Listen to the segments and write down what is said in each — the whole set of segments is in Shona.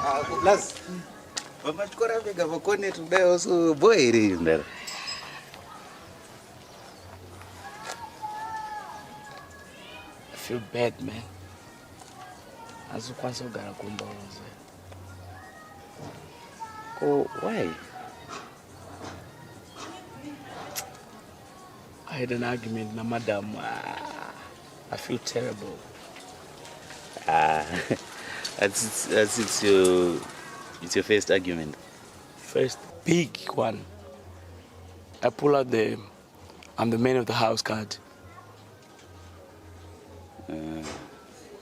Plus, vamachikora vega vakone today also boy in there. I feel bad, man. As once Kugara kumba was. Oh, why? I had an argument with madam. I feel terrible. It's your first argument. First big one. I pull out I'm the man of the house card.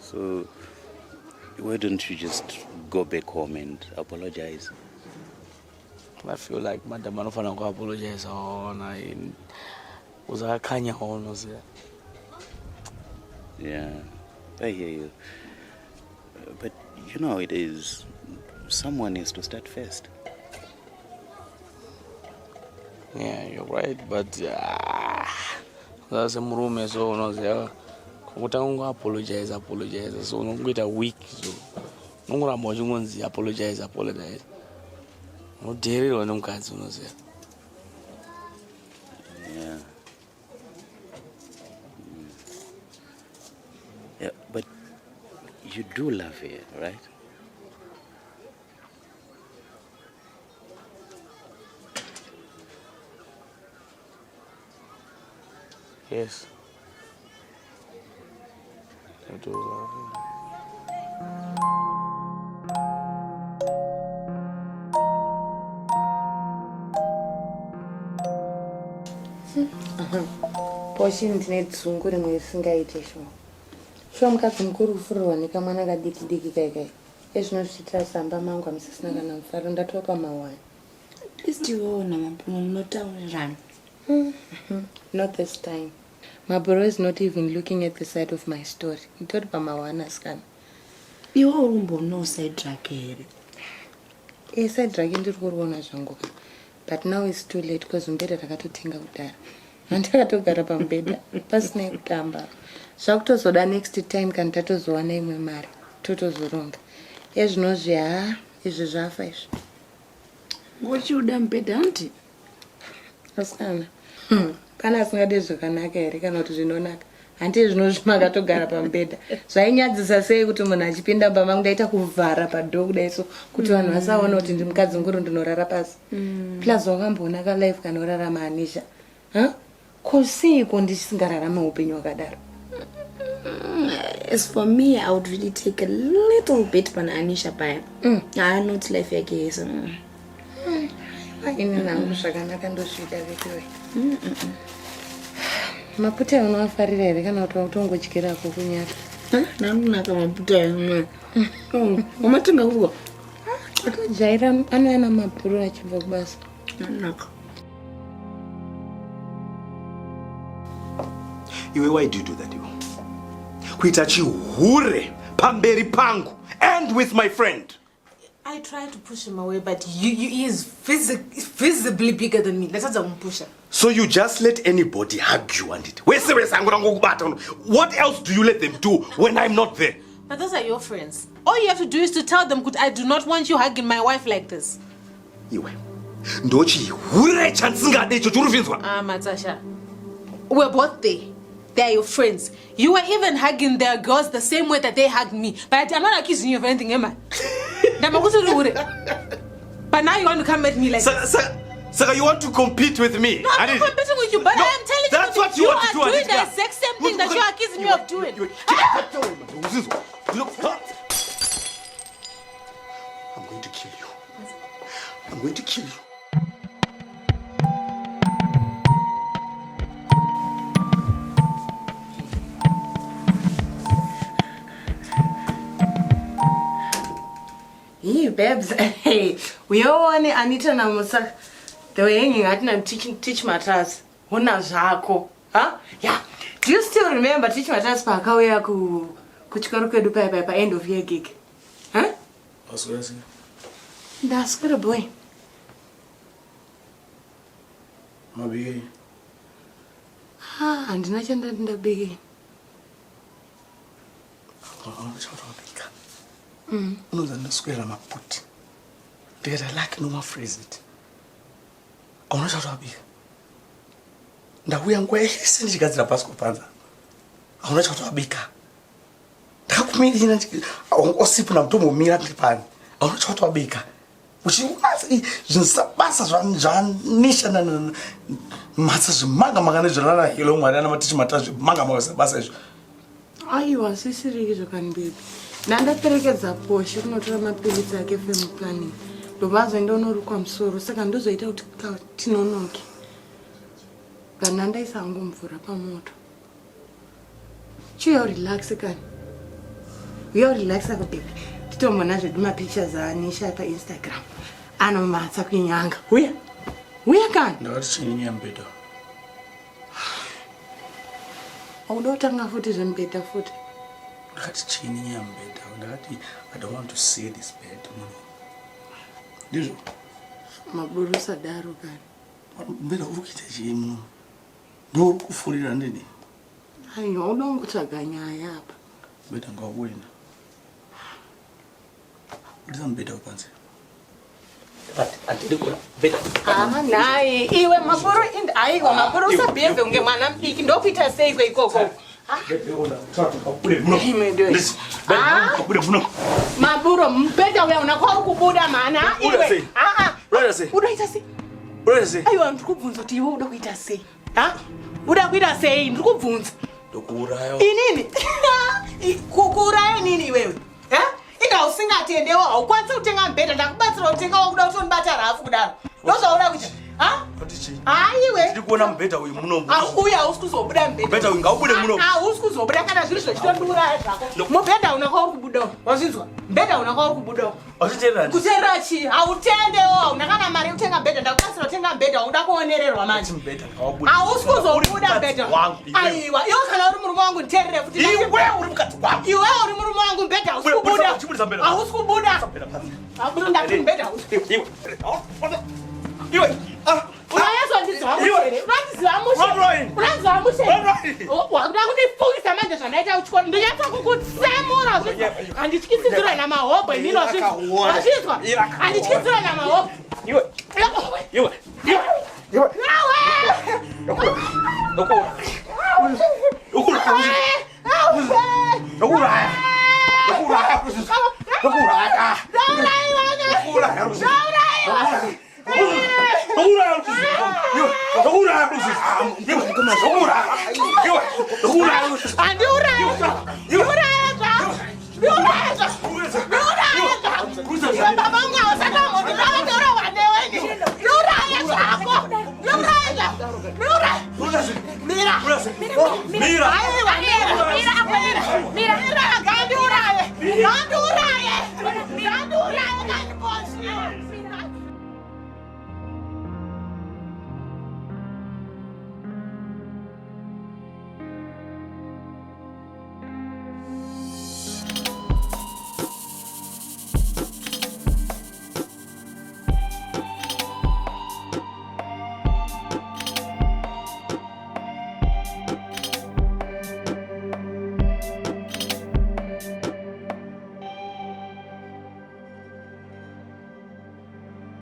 So why don't you just go back home and apologize? I feel like madam anofana ku apologize on I was a kanya on was there. Yeah, I hear you. But you know it is, someone needs to start first. Yeah, you're right, but there's some room so no there. Kutango apologize. So no wait a week so. No ngura moju ngonzi apologize. No dare on them cards no there. Yeah. Yeah, but you do love her, right? Yes. I do love him. Poshi ndine dzungu rimwe risingaite shoma. Shoma mukadzi mukuru ufurwa nekamwana kadiki kaikai. Ezvinosvitira samba mangu hamusisina kana mufaro ndatopa mawani. At least you own a Not this time. My bro is not even looking at the side of my story. He told Pamawana scan. You are no side track here. He said dragging to Kuona Jango. But now it's too late because I'm better to think out there. And I took her up on bed. Pass name Tamba. Shocked so that next time can tattoos one name we marry. Totos wrong. Yes, no, yeah, is a fish. What you done pedant? Asana. Kana singade zvakanaka here kana kuti zvinonaka. Handiti zvinozvimaka togara pambedha. Zvainyadzisa sei kuti munhu achipinda pamba ndaita kuvhara padho kudai so kuti vanhu vasaona kuti ndi mukadzi nguru ndinorara pasi. Plus wakamboona ka life kana urarama Anisha. Kosiko ndisingararama upenyu wakadaro. As for me, I would really take a little bit pan Anisha by. I not life yake so. Ini nangu zvakanaka ndosvika vekiwe. Maputa unoafarira here kana kuti utongodyira ko kunyaka. Nangu naka maputa yamwe. Umatunga kuwa. Atojaira anoena mapuru achibva kubasa. Naka. Iwe, why do you do that, you? Kuita chihure pamberi pangu and with my friend. I tried to push him away, but he is visibly bigger than me. Let's not push him. So you just let anybody hug you and it. What else do you let them do when I'm not there? But those are your friends. All you have to do is to tell them, I do not want you hugging my wife like this. Iwe. Ndochi hure chansinga de chochuruvinzwa. Matasha. We're both there. They're your friends. You were even hugging their girls the same way that they hugged me. But I'm not accusing you of anything, am I? But now you want to come at me like this. Saka, you want to compete with me? No, I'm not competing with you, but I am telling that's you what you want to do. You are doing the exact same thing that you are accusing me of doing. Look, I'm going to kill you. I'm going to kill you. Hey, babes, hey, we all want Anita Namusa. They were hanging out and teach matters. Hona zako. Huh? Yeah. Do you still remember teach matters pa kawea kuchikaruke dupa pa end of year gig? Huh? That's good, boy. Maybe. And ndinachanda big. unoza ndoswera maputi ndikati like noma phrase it auna chatwabika ndauya nguwa yese ndichigadzira Bustop panza auna chatwabika ndakakumirira osipu na mutombo umira ndipani auna chatwabika uchiwazi zvinsabasa zvanisha na matsa zvimanga makane zvanana hilo mwari ana matichi mata zvimanga makasabasa izvo aiwa sisiriki zvakani baby ndandaperekedza poshe kunotora mapilitsi ake family planning ndovazoenda unorukwa musoro saka ndozoita kuti tinonoke kana ndaisa hangu mvura pamoto chiyo relax kani uyo relax ako baby titombona zvedu mapictures anisha paInstagram anomatsa kunyanga uya kani ndakati chini nyambeda auda kutanga futi zvembeta futi ndakati chini nyambeda ndakati I don't want to see this bed ndizvo maburusa daro kani mbeda uri kuita chii muno ndouri kufurira ndini aiwa uda kungotsvaga nyaya apa mbeda ngauenda udisa mbeda upanze naye iwe maburu aiwa maburu usabhevhe unge mwana mudiki ndokuita seiko ikoko maburo mbeda uya unakwauri kubuda mana iwe udaita sei aiwa ndiri kubvunza kuti iwe uda kuita sei uda kuita sei ndiri kubvunza inini kukuuraya nini iwewe inga usingatendewo haukwanisi kutenga mbhedha ndakubatsira kutenga wakuda kutonibata rafu kudaro ndozvaura kuita aiwe tiri kuona mbhedha uyu muno uye hausi kuzobuda mbhedha uyu ngaubude muno hausi kuzobuda kana zviri zvechitondiuraya zvako mubhedha unakwauri kubudawo wazvinzwa mbhedha unakwauri kubudawo kuteerera chii hautendewo hauna kana mari yekutenga mbhedha ndakubatsira kutenga mbhedha uda kuonererwa manje hausi kuzobuda mbhedha aiwa iwe kana uri murume wangu nditeerere futi iwe uri mukati wangu iwe uri murume wangu mbhedha hausi kubuda hausi kubuda abuda ndati mbhedha hausi iwe unayezwa ndidzivamushere unadzivamushere wakuda kundifungisa manje zvandaita uchikoro ndinyatsa kukutsemura handityisidzira namahobho inini wazvizwa handityisidzira namahobho Mira.